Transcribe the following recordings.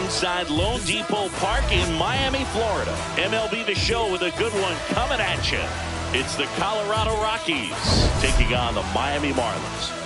inside Lone Depot Park in Miami, Florida. MLB The Show with a good one coming at you. It's the Colorado Rockies taking on the Miami Marlins.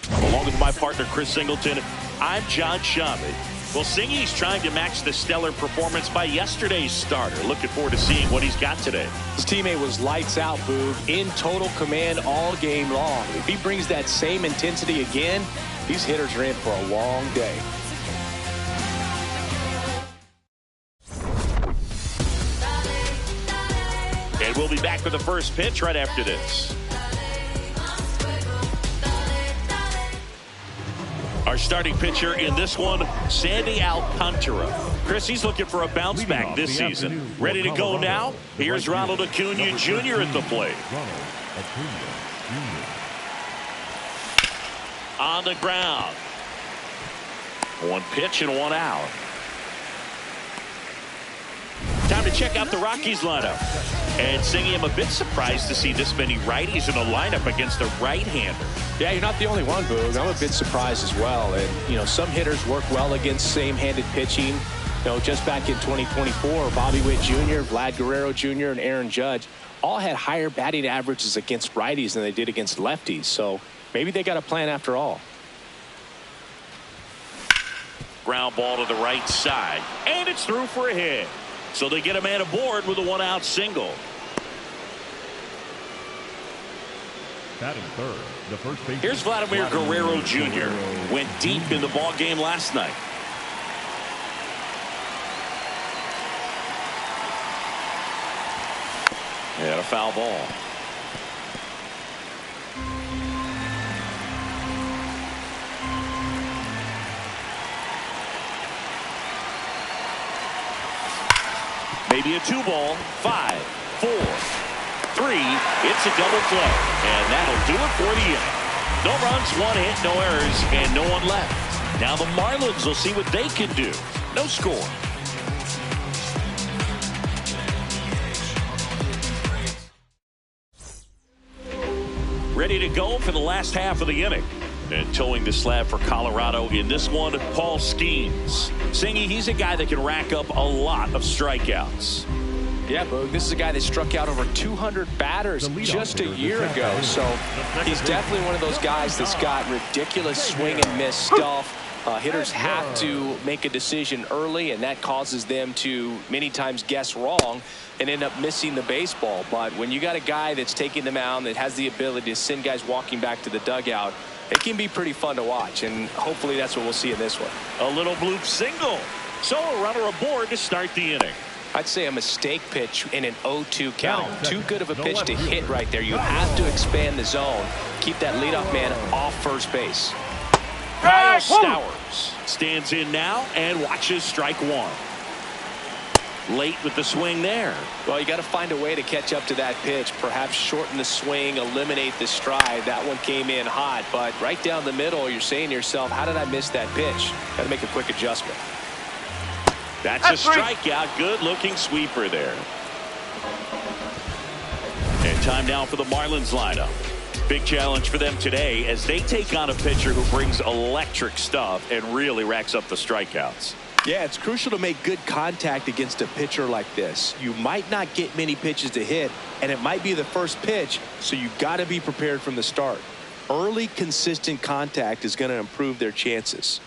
Along with my partner, Chris Singleton, I'm John Shamit. Well, Singy's trying to match the stellar performance by yesterday's starter. Looking forward to seeing what he's got today. His teammate was lights out, Boog, in total command all game long. If he brings that same intensity again, these hitters are in for a long day. And we'll be back with the first pitch right after this. Our starting pitcher in this one, Sandy Alcantara. Chris, he's looking for a bounce back this season. Ready to go now? Here's Ronald Acuna Jr. at the plate. On the ground. One pitch and one out. Time to check out the Rockies lineup. And Singy, I'm a bit surprised to see this many righties in the lineup against a right-hander. Yeah, you're not the only one, Boog. I'm a bit surprised as well. And, some hitters work well against same-handed pitching. Just back in 2024, Bobby Witt Jr., Vlad Guerrero Jr., and Aaron Judge all had higher batting averages against righties than they did against lefties. So maybe they got a plan after all. Ground ball to the right side. And it's through for a hit. So they get a man aboard with a one-out single. Batting third, the first baseman. Here's Vladimir Guerrero Jr. Went deep in the ball game last night. And a foul ball. Maybe a 2-ball. 5, 4, 3. It's a double play. And that'll do it for the inning. No runs, 1 hit, no errors, and no one left. Now the Marlins will see what they can do. No score. ready to go for the last half of the inning. And towing the slab for Colorado in this one, Paul Skeens. Singy, he's a guy that can rack up a lot of strikeouts. Yeah, Boog, this is a guy that struck out over 200 batters just a year ago. So he's definitely one of those guys that's got ridiculous swing and miss stuff. Hitters have to make a decision early, and that causes them to many times guess wrong and end up missing the baseball. But when you got a guy that's taking the mound that has the ability to send guys walking back to the dugout, it can be pretty fun to watch, and hopefully that's what we'll see in this one. A little bloop single. So a runner aboard to start the inning. I'd say a mistake pitch in an 0-2 count. Too good of a pitch to hit right there. You have to expand the zone. Keep that leadoff man off first base. Kyle Stowers stands in now and watches strike one. Late with the swing there. Well, you got to find a way to catch up to that pitch. Perhaps shorten the swing, eliminate the stride. That one came in hot, but right down the middle, you're saying to yourself, how did I miss that pitch? Got to make a quick adjustment. That's a strikeout. Good looking sweeper there. And time now for the Marlins lineup. Big challenge for them today as they take on a pitcher who brings electric stuff and really racks up the strikeouts. Yeah, it's crucial to make good contact against a pitcher like this. You might not get many pitches to hit, and it might be the first pitch, so you've got to be prepared from the start. Early, consistent contact is going to improve their chances.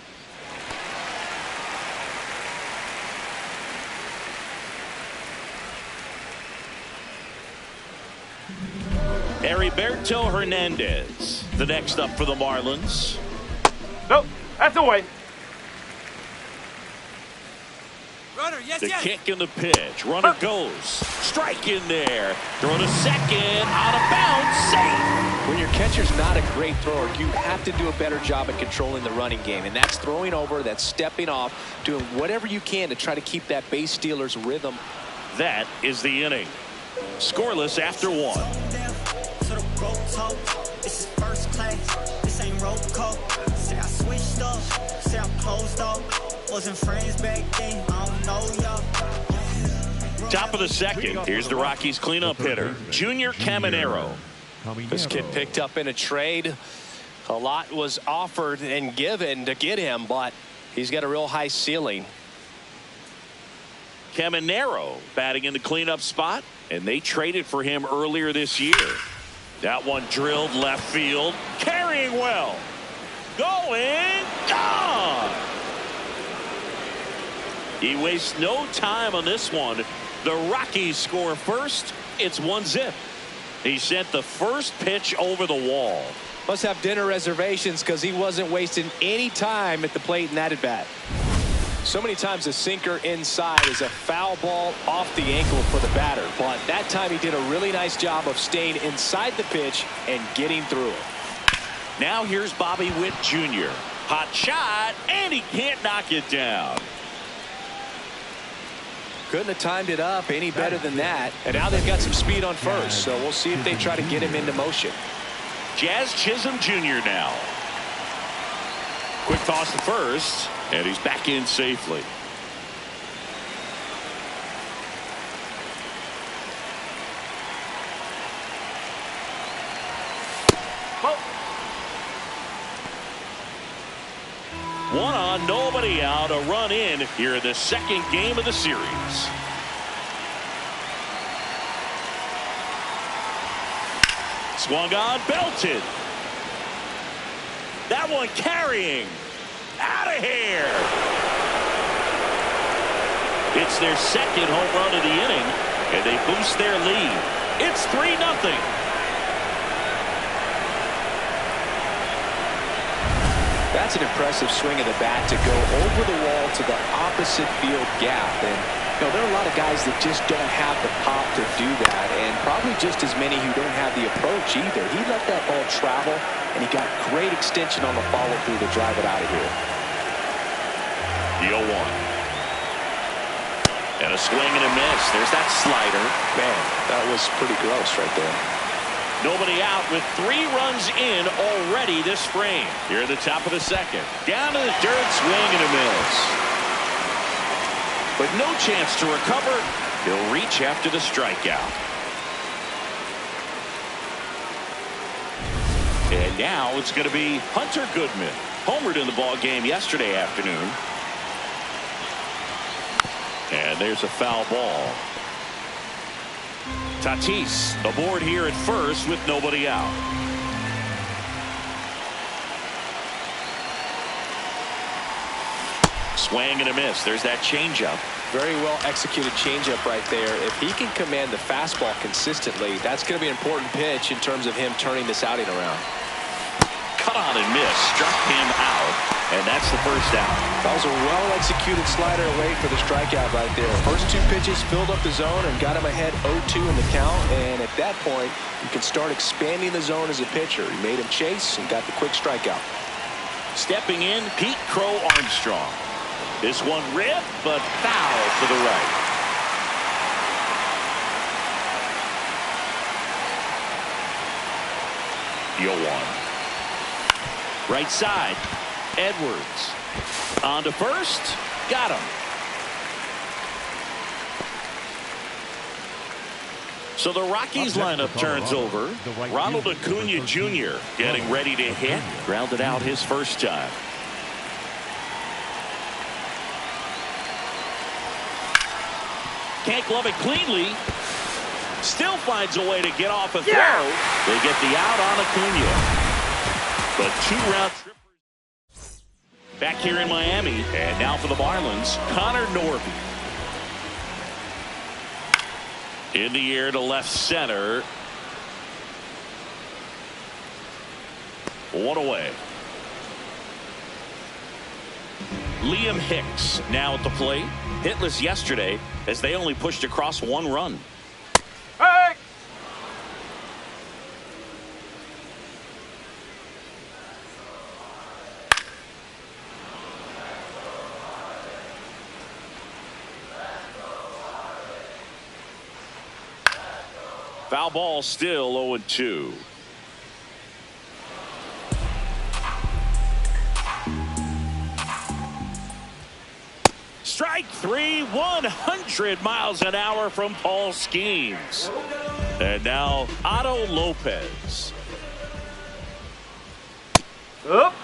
Heriberto Hernandez, the next up for the Marlins. Nope, that's away. Runner, yes, the yes. kick and the pitch. Runner goes. Strike in there. Throw to second. Out of bounds. Safe. When your catcher's not a great thrower, you have to do a better job at controlling the running game. And that's throwing over, that's stepping off, doing whatever you can to try to keep that base stealer's rhythm. That is the inning. Scoreless after one. This is first class. This ain't roll call. Say I switched up. Say I closed off. Wasn't friends back then. I don't know y'all. Top of the second. Here's the Rockies cleanup hitter, Junior Caminero. This kid picked up in a trade. A lot was offered and given to get him, but he's got a real high ceiling. Caminero batting in the cleanup spot, and they traded for him earlier this year. That one drilled left field. Carrying well. Going. Gone. He wastes no time on this one. The Rockies score first. It's 1-0. He sent the first pitch over the wall. Must have dinner reservations because he wasn't wasting any time at the plate in that at bat. So many times a sinker inside is a foul ball off the ankle for the batter, but that time he did a really nice job of staying inside the pitch and getting through it. Now here's Bobby Witt Jr. Hot shot, and he can't knock it down. Couldn't have timed it up any better than that. And now they've got some speed on first, so we'll see if they try to get him into motion. Jazz Chisholm Jr. now. Quick toss to first, and he's back in safely. One on, nobody out, a run in here in the second game of the series. Swung on, belted. That one carrying. Out of here. It's their second home run of the inning, and they boost their lead. It's 3-0. That's an impressive swing of the bat to go over the wall to the opposite field gap. And you know, there are a lot of guys that just don't have the pop to do that, and probably just as many who don't have the approach either. He let that ball travel, and he got great extension on the follow-through to drive it out of here. The 0-1. And a swing and a miss. There's that slider. Man, that was pretty gross right there. Nobody out with 3 runs in already this frame. Here at the top of the second. Down to the dirt, swing and a miss. But no chance to recover. He'll reach after the strikeout. Now it's going to be Hunter Goodman. Homered in the ball game yesterday afternoon. And there's a foul ball. Tatis aboard here at first with nobody out. Swing and a miss. There's that changeup. Very well executed changeup right there. If he can command the fastball consistently, that's going to be an important pitch in terms of him turning this outing around. Cut on and miss. Struck him out. And that's the first out. That was a well-executed slider late for the strikeout right there. First two pitches filled up the zone and got him ahead 0-2 in the count. And at that point, you can start expanding the zone as a pitcher. He made him chase and got the quick strikeout. Stepping in, Pete Crow Armstrong. This one ripped, but foul to the right. Yo one. Right side. Edwards. On to first. Got him. So the Rockies lineup turns over. Ronald Acuna Jr. getting ready to hit. Grounded out his first time. Can't glove it cleanly. Still finds a way to get off a throw. They get the out on Acuna. But 2-round trippers back here in Miami. And now for the Marlins, Connor Norby. In the air to left center. One away. Liam Hicks now at the plate. Hitless yesterday as they only pushed across 1 run. Hey! Foul ball, still 0-2. Strike three, 100 miles an hour from Paul Skeens. And now Otto Lopez. Up.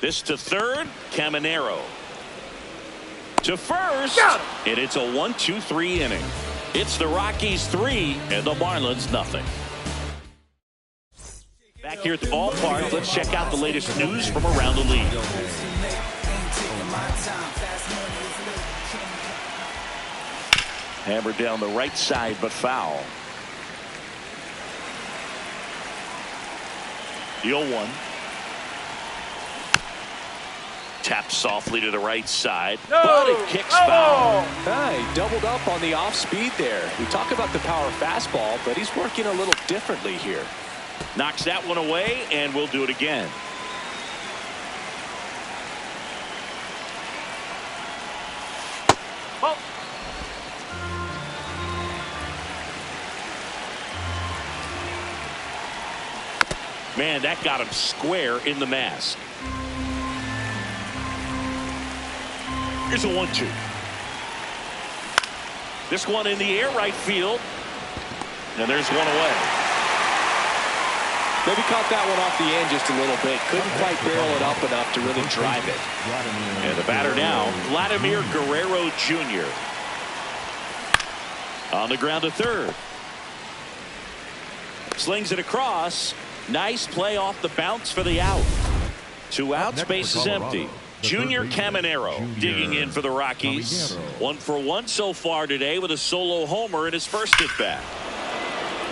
This to third, Caminero. To first, and it's a 1-2-3 inning. It's the Rockies 3 and the Marlins nothing. Back here at the ballpark, let's check out the latest news from around the league. Hammered down the right side, but foul. The 0-1. Taps softly to the right side, but it kicks foul. He doubled up on the off speed there. We talk about the power fastball, but he's working a little differently here. Knocks that one away, and we'll do it again. Oh. Man, that got him square in the mask. Here's a 1-2. This one in the air right field. And there's one away. Maybe caught that one off the end just a little bit. Couldn't quite barrel it up enough to really drive it. And the batter now, Vladimir Guerrero Jr. On the ground to third. Slings it across. Nice play off the bounce for the out. 2 outs, base is empty. Junior Caminero digging in for the Rockies. 1 for 1 so far today with a solo homer in his first at bat.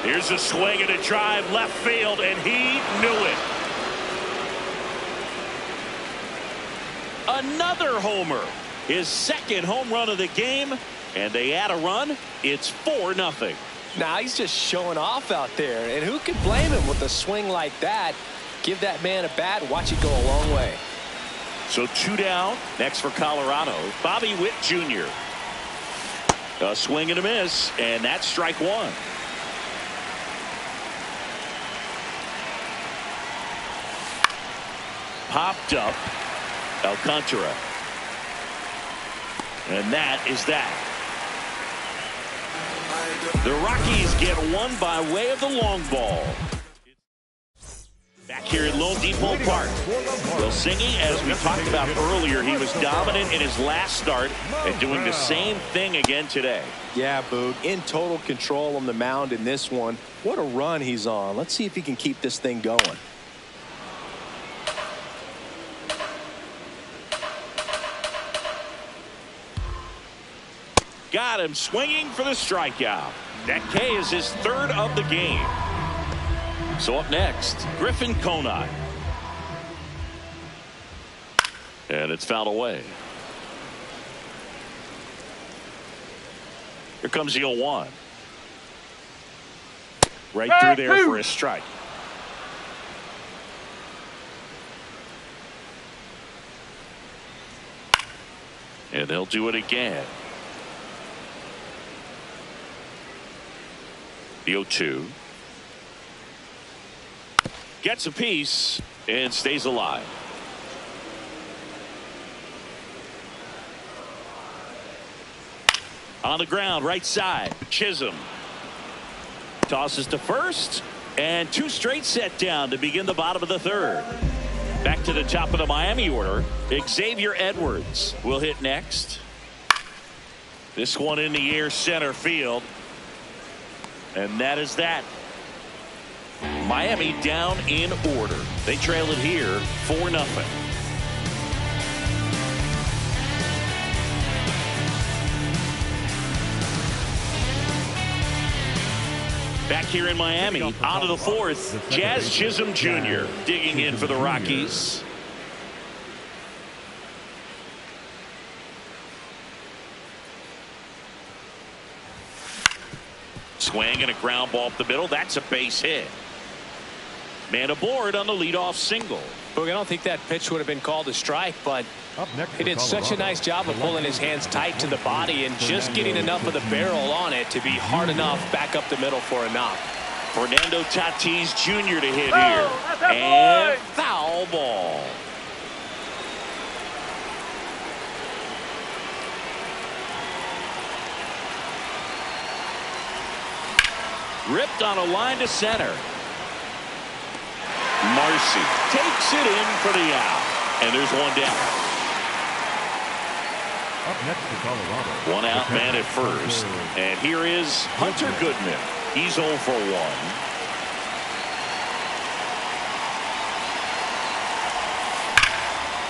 Here's a swing and a drive left field, and he knew it. Another homer. His second home run of the game, and they add a run. It's 4-0. Now he's just showing off out there, and who could blame him with a swing like that? Give that man a bat, watch it go a long way. So 2 down. Next for Colorado, Bobby Witt Jr. A swing and a miss, and that's strike 1. Popped up Alcantara. And that is that. The Rockies get one by way of the long ball. Back here at Lone Depot Park. Well, Singy, as we talked about earlier, he was dominant in his last start and doing the same thing again today. Yeah, Boog, in total control on the mound in this one. What a run he's on. Let's see if he can keep this thing going. Got him swinging for the strikeout. That K is his third of the game. So up next, Griffin Conine. And it's fouled away. Here comes the 0-1. Right through there for a strike. And they'll do it again. The 0-2. Gets a piece and stays alive. On the ground, right side, Chisholm. Tosses to first, and two straight set down to begin the bottom of the third. Back to the top of the Miami order, Xavier Edwards will hit next. This one in the air, center field. And that is that. Miami down in order. They trail it here 4-0. Back here in Miami, out of the fourth, Jazz Chisholm Jr. digging in for the Rockies. Swing and a ground ball up the middle. That's a base hit. Man aboard on the leadoff single. Look, I don't think that pitch would have been called a strike, but he did such a nice job of pulling his hands tight to the body and just getting enough of the barrel on it to be hard enough back up the middle for a knock. Fernando Tatis Jr. to hit here. And foul ball. Ripped on a line to center. Marcy takes it in for the out. And there's one down. Up next to Colorado. One out man at first. And here is Hunter Goodman. He's 0 for 1.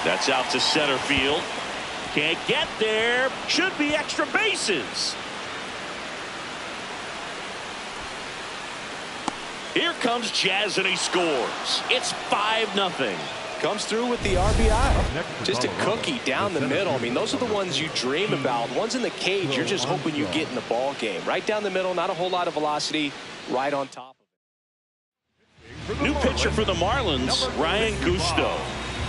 That's out to center field. Can't get there. Should be extra bases. Here comes Jazz and he scores. It's 5-0. Comes through with the RBI. Just a cookie down the middle. I mean, those are the ones you dream about. Ones in the cage, you're just hoping you get in the ball game. Right down the middle, not a whole lot of velocity, right on top of it. New pitcher for the Marlins, Ryan Gusto.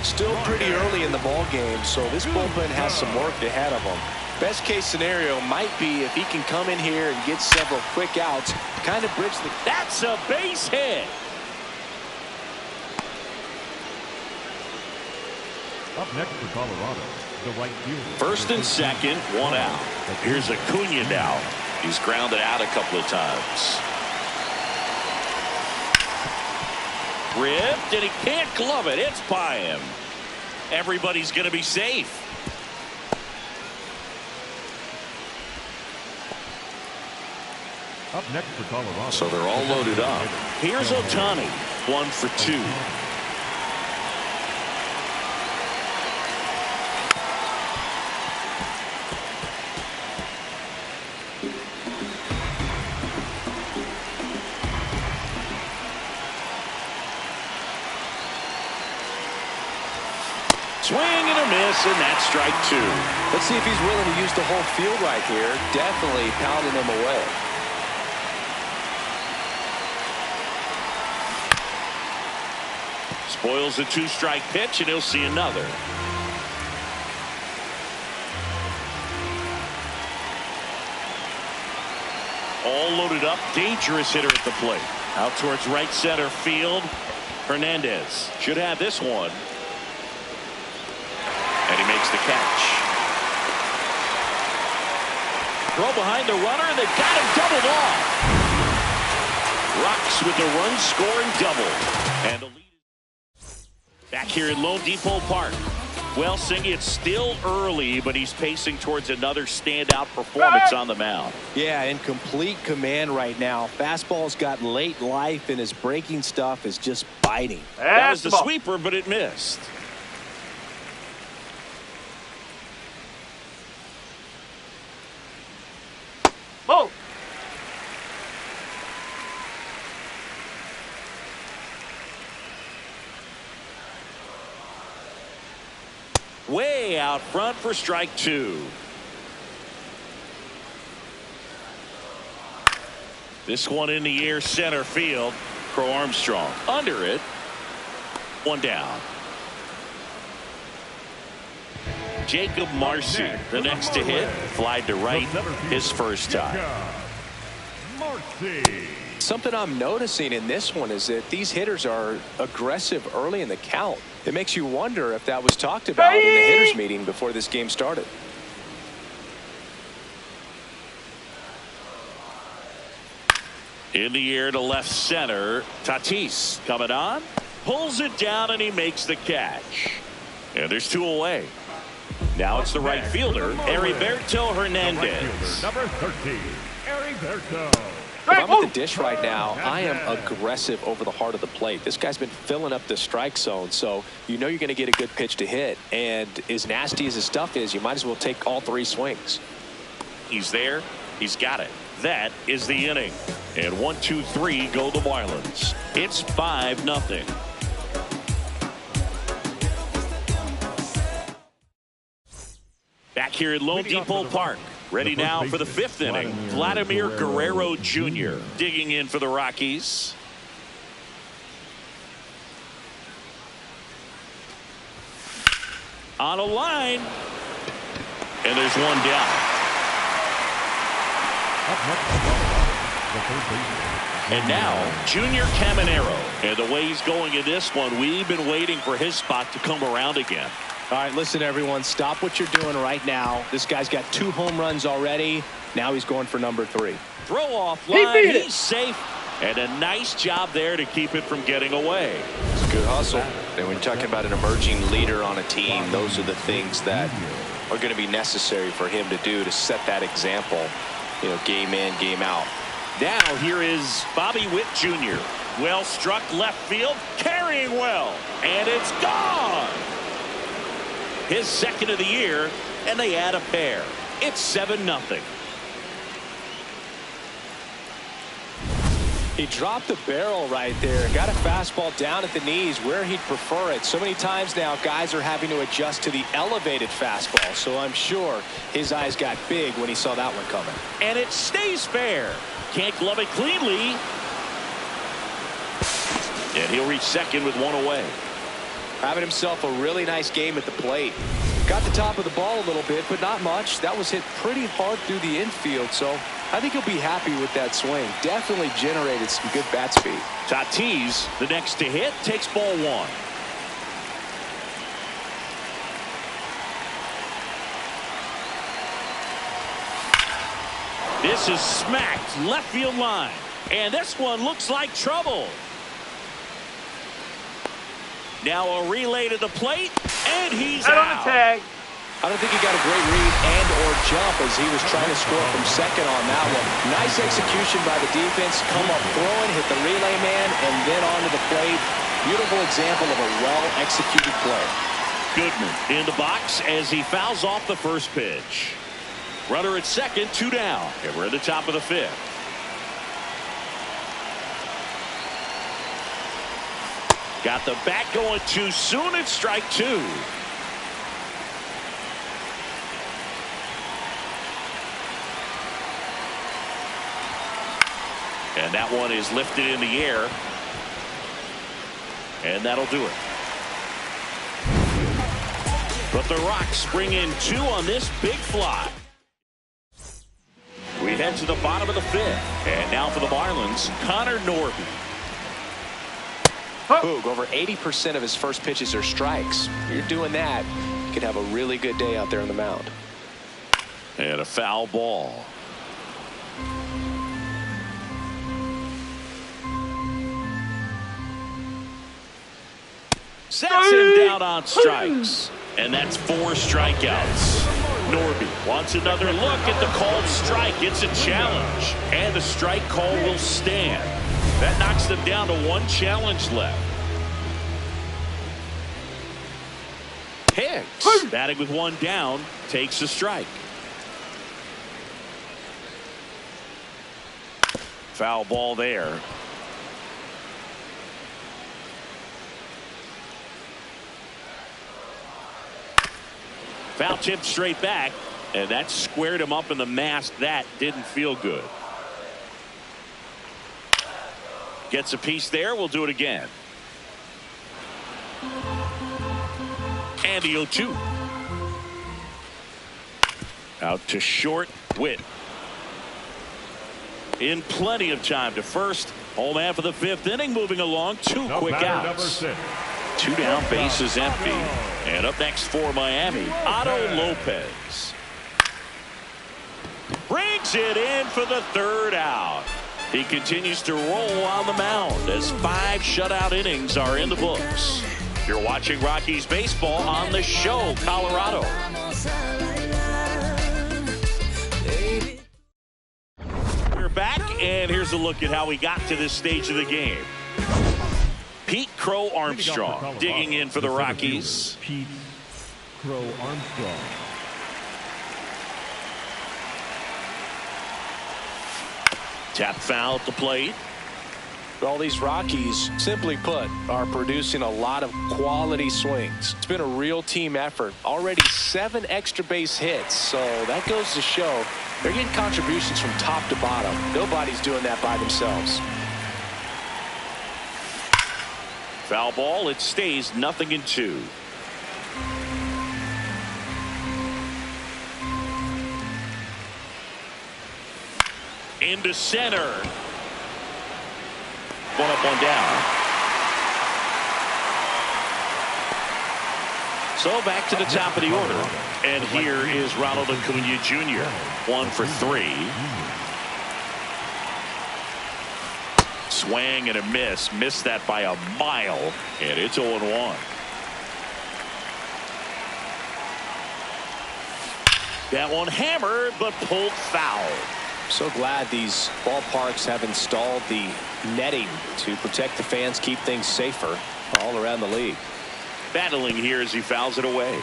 Still pretty early in the ball game, so this bullpen has some work ahead of them. Best case scenario might be if he can come in here and get several quick outs, kind of bridge the... That's a base hit. Up next for Colorado, the right fielder. First and second, one out. Here's Acuna now. He's grounded out a couple of times. Ripped, and he can't glove it. It's by him. Everybody's going to be safe. Up next for Colorado. So they're all loaded up. Here's Ohtani, 1 for 2. Swing and a miss, and that's strike 2. Let's see if he's willing to use the whole field right here. Definitely pounding him away. Spoils a 2-strike pitch, and he'll see another. All loaded up, dangerous hitter at the plate. Out towards right center field. Hernandez should have this one. And he makes the catch. throw behind the runner, and they've got him doubled off. Rocks with the run-scoring double. And the lead is back here at Lone Depot Park. Well, Singy, it's still early, but he's pacing towards another standout performance on the mound. Yeah, in complete command right now. Fastball's got late life, and his breaking stuff is just biting. That was the sweeper, but it missed. Ball. Way out front for strike two. This one in the air, center field. Crow Armstrong under it. One down. Jacob Marcy, the next to hit. Fly to right his first time. Marcy. Something I'm noticing in this one is that these hitters are aggressive early in the count. It makes you wonder if that was talked about in the hitters meeting before this game started. In the air to left center. Tatis coming on. Pulls it down and he makes the catch. And there's two away. Now it's the right fielder, Heriberto Hernandez. Number 13, Heriberto. If I'm at the dish right now, I am aggressive over the heart of the plate. This guy's been filling up the strike zone, so you know you're going to get a good pitch to hit. And as nasty as his stuff is, you might as well take all three swings. He's there. He's got it. That is the inning. And 1, 2, 3 go the Marlins. It's 5-0. Back here at Lone Depot Park. Ready now for the fifth inning. Vladimir Guerrero Jr. digging in for the Rockies. On a line. And there's one down. And now, Junior Caminero. And the way he's going in this one, we've been waiting for his spot to come around again. All right, listen, everyone. Stop what you're doing right now. This guy's got 2 home runs already. Now he's going for number 3. Throw off line. He's safe. And a nice job there to keep it from getting away. It's a good hustle. And when you're talking about an emerging leader on a team, those are the things that are going to be necessary for him to do to set that example, you know, game in, game out. Now here is Bobby Witt Jr. Well struck left field, carrying well. And it's gone. His second of the year, and they add a pair. It's 7-0. He dropped the barrel right there. Got a fastball down at the knees where he'd prefer it. So many times now, guys are having to adjust to the elevated fastball. So I'm sure his eyes got big when he saw that one coming. And it stays fair. Can't glove it cleanly. And he'll reach second with one away. Having himself a really nice game at the plate. Got the top of the ball a little bit, but not much. That was hit pretty hard through the infield, so I think he'll be happy with that swing. Definitely generated some good bat speed. Tatis, the next to hit, takes ball 1. This is smacked left field line. And this one looks like trouble. Now a relay to the plate, and he's out. On the tag. I don't think he got a great read and or jump as he was trying to score from second on that one. Nice execution by the defense. Come up throwing, hit the relay man, and then onto the plate. Beautiful example of a well-executed play. Goodman in the box as he fouls off the first pitch. Runner at second, 2 down. And we're at the top of the 5th. Got the bat going too soon. It's strike 2. And that one is lifted in the air. And that'll do it. But the Rocks bring in 2 on this big fly. We head to the bottom of the 5th. And now for the Marlins, Connor Norby. Boog, over 80% of his first pitches are strikes. You're doing that, you could have a really good day out there on the mound. And a foul ball. Sets him down on strikes. And that's 4 strikeouts. Norby wants another look at the called strike. It's a challenge. And the strike call will stand. That knocks them down to 1 challenge left. Hicks, batting with 1 down, takes a strike. Foul ball there. Foul tip straight back, and that squared him up in the mask. That didn't feel good. Gets a piece there. We'll do it again. And the 0-2. Out to short. Witt. In plenty of time to first. Home half of the 5th inning. Moving along. 2 quick outs. 2 down, bases empty. And up next for Miami, Otto Lopez. Brings it in for the 3rd out. He continues to roll on the mound as 5 shutout innings are in the books. You're watching Rockies baseball on The Show, Colorado. We're back, and here's a look at how we got to this stage of the game. Pete Crow Armstrong digging in for the Rockies. Pete Crow Armstrong. Tap foul at the plate. Well, these Rockies, simply put, are producing a lot of quality swings. It's been a real team effort. Already 7 extra base hits, so that goes to show they're getting contributions from top to bottom. Nobody's doing that by themselves. Foul ball. It stays 0-2. Into center. 1 up, 1 down. So back to the top of the order. And here is Ronald Acuna Jr. 1 for 3. Swing and a miss. Missed that by a mile. And it's 0-1. That one hammered but pulled foul. So glad these ballparks have installed the netting to protect the fans, keep things safer all around the league. Battling here as he fouls it away.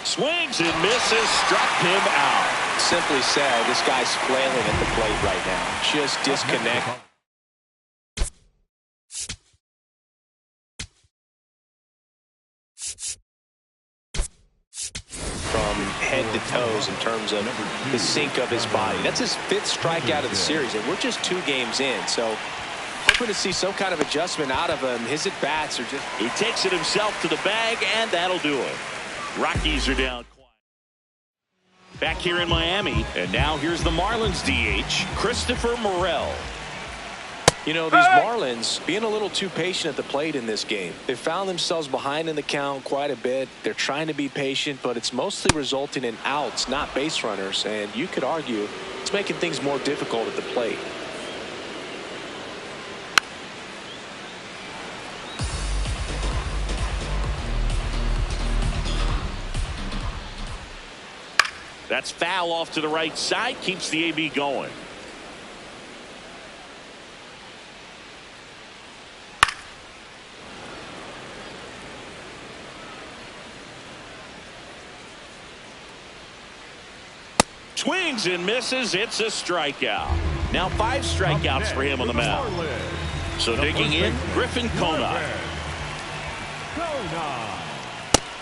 Swings and misses, struck him out. Simply said, this guy's flailing at the plate right now. Just disconnect. From head to toes in terms of the sink of his body. That's his 5th strikeout of the series, and we're just 2 games in. So hoping to see some kind of adjustment out of him. His at-bats are just... He takes it himself to the bag, and that'll do it. Rockies are down. Back here in Miami, and now here's the Marlins DH, Christopher Morel. You know, these Marlins being a little too patient at the plate in this game. They found themselves behind in the count quite a bit. They're trying to be patient, but it's mostly resulting in outs, not base runners. And you could argue it's making things more difficult at the plate. That's foul off to the right side, keeps the AB going. Swings and misses. It's a strikeout. Now 5 strikeouts for him on the mound. So digging in, Griffin Conine.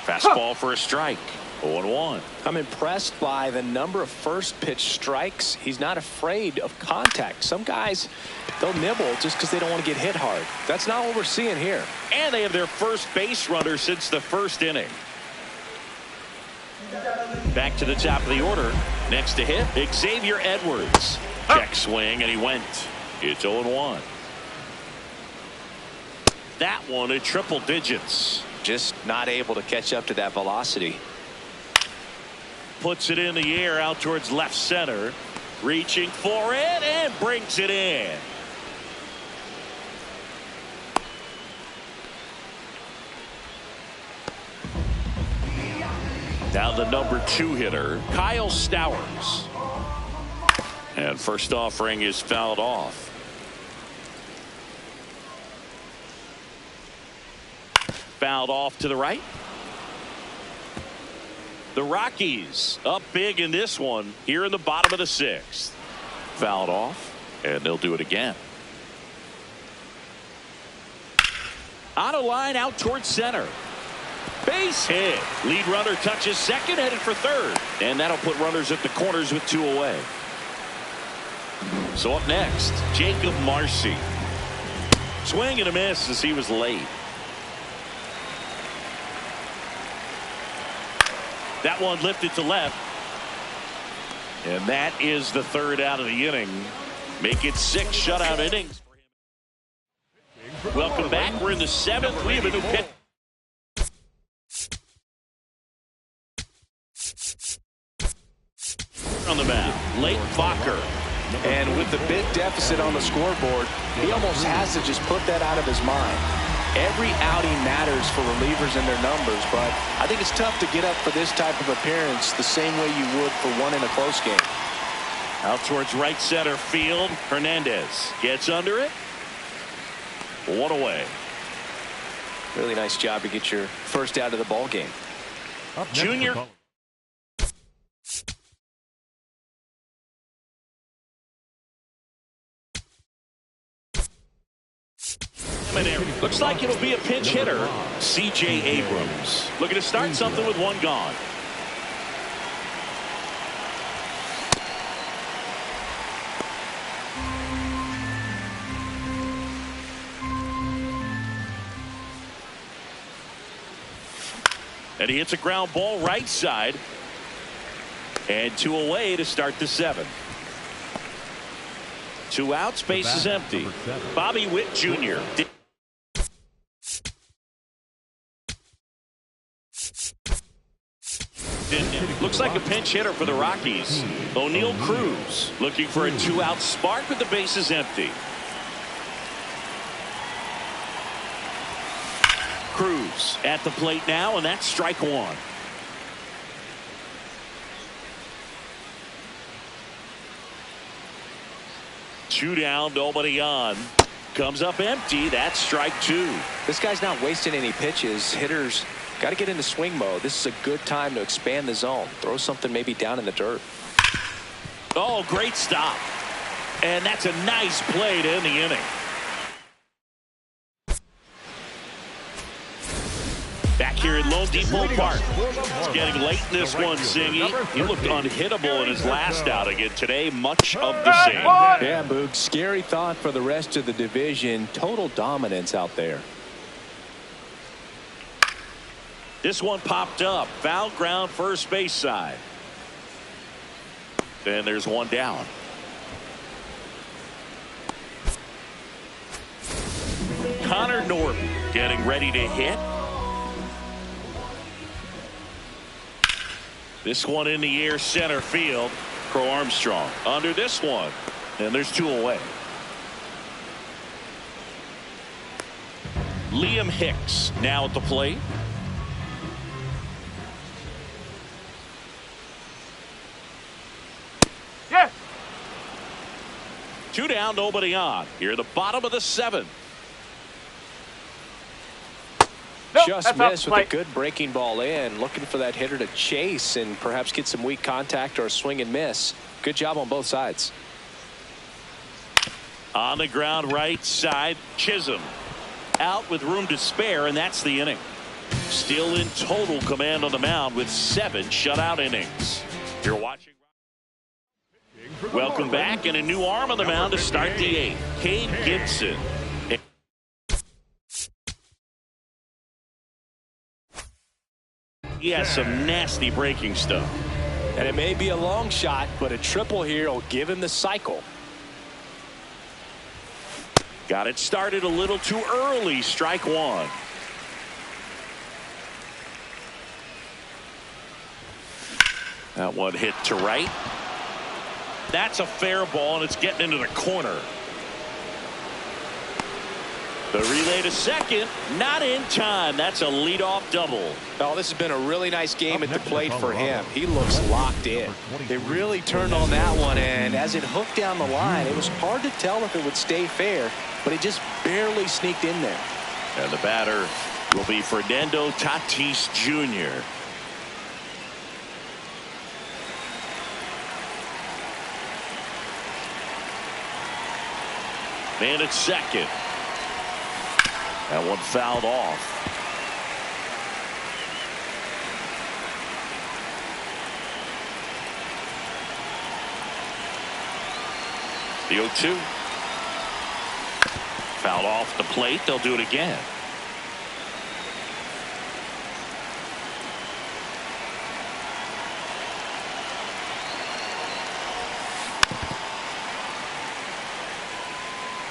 Fastball for a strike. 0-1. I'm impressed by the number of first pitch strikes. He's not afraid of contact. Some guys, they'll nibble just because they don't want to get hit hard. That's not what we're seeing here. And they have their first base runner since the 1st inning. Back to the top of the order. Next to hit, Xavier Edwards. Check swing, and he went. It's 0-1. That one at triple digits. Just not able to catch up to that velocity. Puts it in the air out towards left center. Reaching for it and brings it in. Now the number 2 hitter, Kyle Stowers. And first offering is fouled off. Fouled off to the right. The Rockies up big in this one here in the bottom of the 6th. Fouled off, and they'll do it again. On a line out towards center. Base hit. Lead runner touches second, headed for third. And that'll put runners at the corners with 2 away. So up next, Jacob Marcy. Swing and a miss as he was late. That one lifted to left. And that is the 3rd out of the inning. Make it 6 shutout innings. Welcome back. We're in the 7th. We have a new pitch. On the mound, Lake Fokker. And with the big deficit on the scoreboard, he almost has to just put that out of his mind. Every outing matters for relievers and their numbers, but I think it's tough to get up for this type of appearance the same way you would for one in a close game. Out towards right center field. Hernandez gets under it. 1 away. Really nice job to get your first out of the ball game. Junior. Looks like it'll be a pinch hitter. C.J. Abrams looking to start something with 1 gone. And he hits a ground ball right side. And 2 away to start the 7th. 2 outs, base is empty. Bobby Witt Jr. Looks like a pinch hitter for the Rockies. O'Neal Cruz looking for a 2-out spark with the bases empty. Cruz at the plate now, and that's strike 1. Two down, nobody on. Comes up empty. That's strike 2. This guy's not wasting any pitches. Hitters got to get into swing mode. This is a good time to expand the zone. Throw something maybe down in the dirt. Oh, great stop. And that's a nice play to end the inning. Back here at Lone Depot Park. It's getting late in this one, Singy. He looked unhittable in his last outing, and today much of the same. Yeah, Boog. Scary thought for the rest of the division. Total dominance out there. This one popped up. Foul ground, first base side. And there's 1 down. Connor Norton getting ready to hit. This one in the air, center field. Crow Armstrong under this one. And there's 2 away. Liam Hicks now at the plate. Yes. 2 down, nobody on. Here at the bottom of the 7th. Nope, Just missed with a good breaking ball in. Looking for that hitter to chase and perhaps get some weak contact or a swing and miss. Good job on both sides. On the ground right side, Chisholm out with room to spare, and that's the inning. Still in total command on the mound with 7 shutout innings. You're watching. Welcome back, and a new arm on the mound to start the 8th. Cade Gibson. He has some nasty breaking stuff. And it may be a long shot, but a triple here will give him the cycle. Got it started a little too early. Strike 1. That one hit to right. That's a fair ball, and it's getting into the corner. The relay to second, not in time. That's a leadoff double. Oh, this has been a really nice game at the plate for him. He looks locked in. They really turned on that one, and as it hooked down the line, it was hard to tell if it would stay fair, but it just barely sneaked in there. And the batter will be Fernando Tatis Jr. Man at second. That one fouled off. The 0-2. Fouled off the plate. They'll do it again.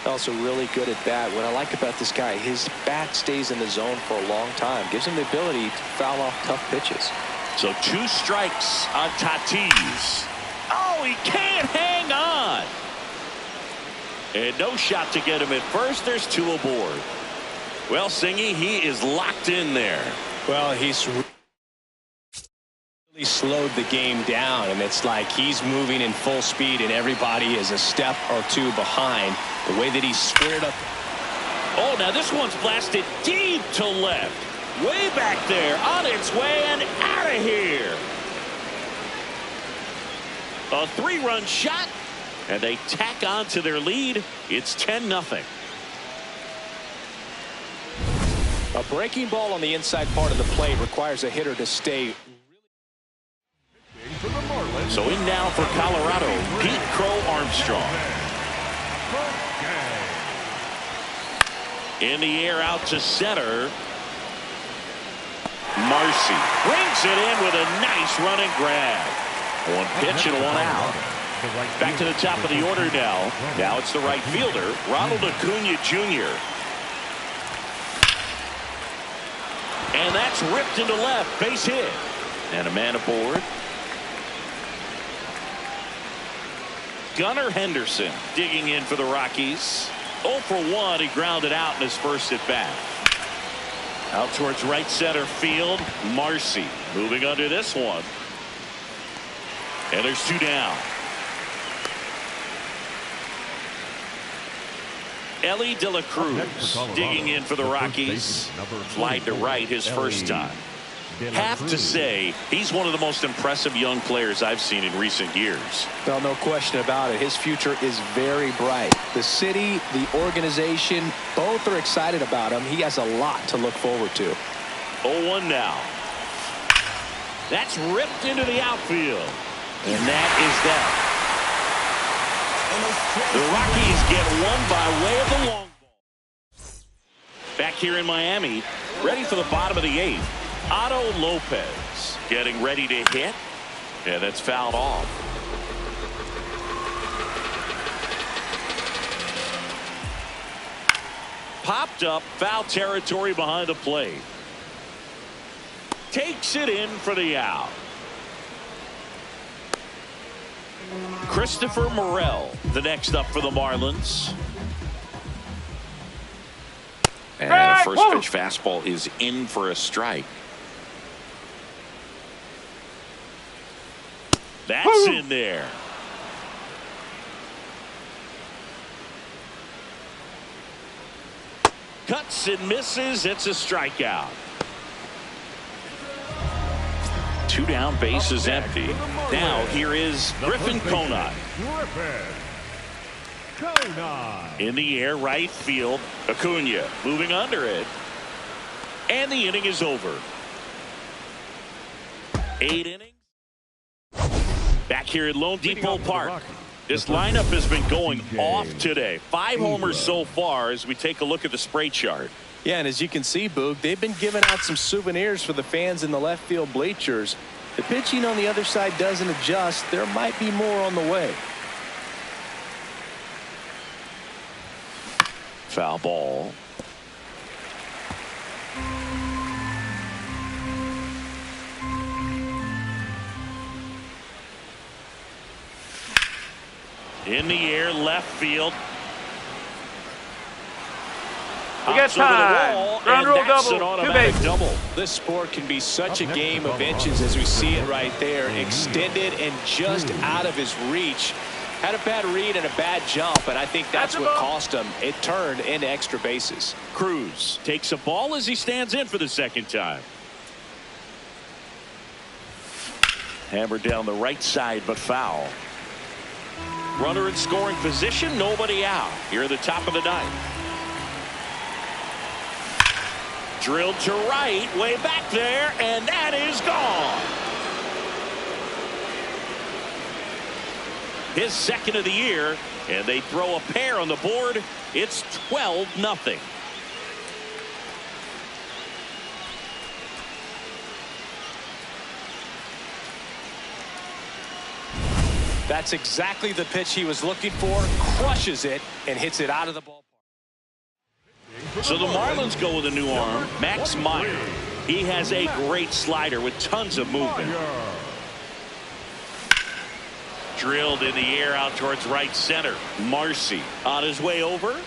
Also really good at bat. What I like about this guy, his bat stays in the zone for a long time. Gives him the ability to foul off tough pitches. So 2 strikes on Tatis. Oh, he can't hang on. And no shot to get him at first. There's 2 aboard. Well, Singy, he is locked in there. Well, he's really slowed the game down, and it's like he's moving in full speed and everybody is a step or 2 behind. The way that he squared up. Oh, now this one's blasted deep to left. Way back there, on its way and out of here. A 3-run shot, and they tack on to their lead. It's 10-0. A breaking ball on the inside part of the plate requires a hitter to stay. So in now for Colorado, Pete Crow Armstrong. In the air out to center. Marcy brings it in with a nice running grab. 1 pitch and 1 out. Back to the top of the order now. Now it's the right fielder, Ronald Acuna Jr. And that's ripped into left. Base hit. And a man aboard. Gunnar Henderson digging in for the Rockies. 0 for 1. He grounded out in his first at bat. Out towards right center field. Marcy moving under this one. And there's 2 down. Ellie De La Cruz digging in for the Rockies. Fly to right his first time. Have to say, he's one of the most impressive young players I've seen in recent years. Well, no question about it. His future is very bright. The city, the organization, both are excited about him. He has a lot to look forward to. 0-1 now. That's ripped into the outfield. And that is that. The Rockies get one by way of the long ball. Back here in Miami, ready for the bottom of the 8th. Otto Lopez getting ready to hit. Yeah, that's fouled off. Popped up, foul territory behind the plate. Takes it in for the out. Christopher Morel, the next up for the Marlins. And the first pitch fastball is in for a strike. That's in there. Cuts and misses. It's a strikeout. 2 down, base is empty. Now here is Griffin Conine. In the air, right field. Acuna moving under it. And the inning is over. 8 innings. Back here at Lone Depot Park. This lineup has been going off today. 5 homers so far as we take a look at the spray chart. Yeah, and as you can see, Boog, they've been giving out some souvenirs for the fans in the left field bleachers. The pitching on the other side doesn't adjust. There might be more on the way. Foul ball. In the air, left field. We got time. Ground rule That's double. an 2 automatic bases. double. This sport can be such a game of inches as we see it right there. Extended and just out of his reach. Had a bad read and a bad jump, and I think that's what cost him. It turned into extra bases. Cruz takes a ball as he stands in for the second time. Hammered down the right side, but foul. Runner in scoring position, nobody out. Here at the top of the ninth. Drilled to right, way back there, and that is gone. His second of the year, and they throw a pair on the board. It's 12-0. That's exactly the pitch he was looking for. Crushes it and hits it out of the ballpark. So the Marlins go with a new arm, Max Meyer. He has a great slider with tons of movement. Drilled in the air out towards right center. Marcy on his way over.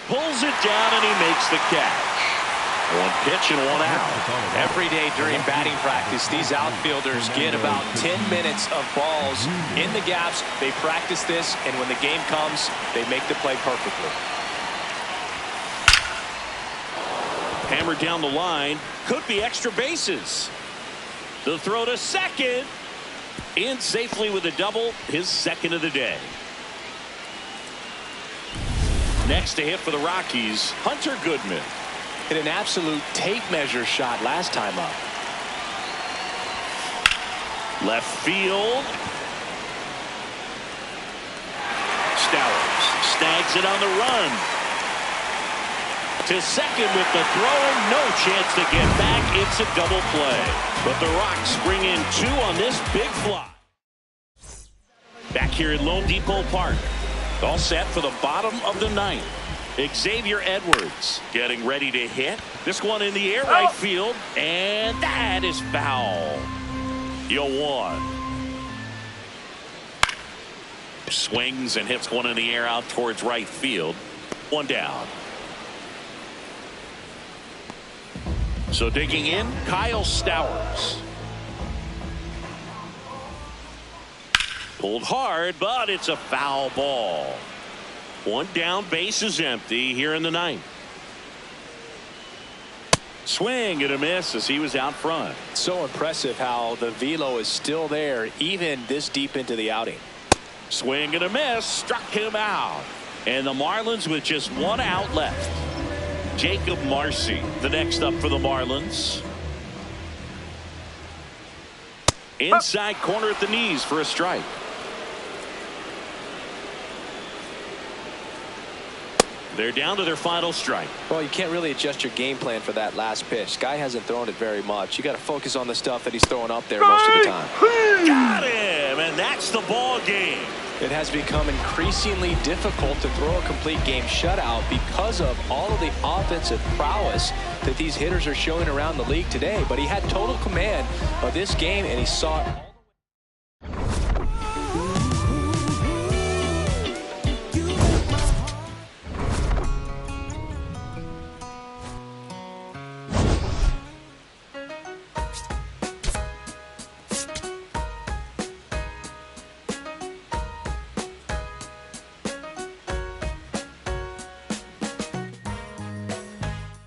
Pulls it down and he makes the catch. One pitch and one out. Every day during batting practice, these outfielders get about 10 minutes of balls in the gaps. They practice this, and when the game comes, they make the play perfectly. Hammered down the line. Could be extra bases. The throw to second. In safely with a double. His second of the day. Next to hit for the Rockies, Hunter Goodman. Hit an absolute tape measure shot last time up. Left field. Stowers snags it on the run. To second with the throw. No chance to get back. It's a double play. But the Rocks bring in 2 on this big fly. Back here at Lone Depot Park. All set for the bottom of the ninth. Xavier Edwards getting ready to hit. This one in the air, right field. And that is foul. Yoan swings and hits one in the air out towards right field. One down. So digging in, Kyle Stowers. Pulled hard, but it's a foul ball. One down, base is empty here in the ninth. Swing and a miss as he was out front. So impressive how the velo is still there even this deep into the outing. Swing and a miss, struck him out. And the Marlins with just one out left. Jacob Marcy, the next up for the Marlins. Inside corner at the knees for a strike. They're down to their final strike. Well, you can't really adjust your game plan for that last pitch. Guy hasn't thrown it very much. You got to focus on the stuff that he's throwing up there most of the time. Got him, and that's the ball game. It has become increasingly difficult to throw a complete game shutout because of all of the offensive prowess that these hitters are showing around the league today. But he had total command of this game, and he saw it.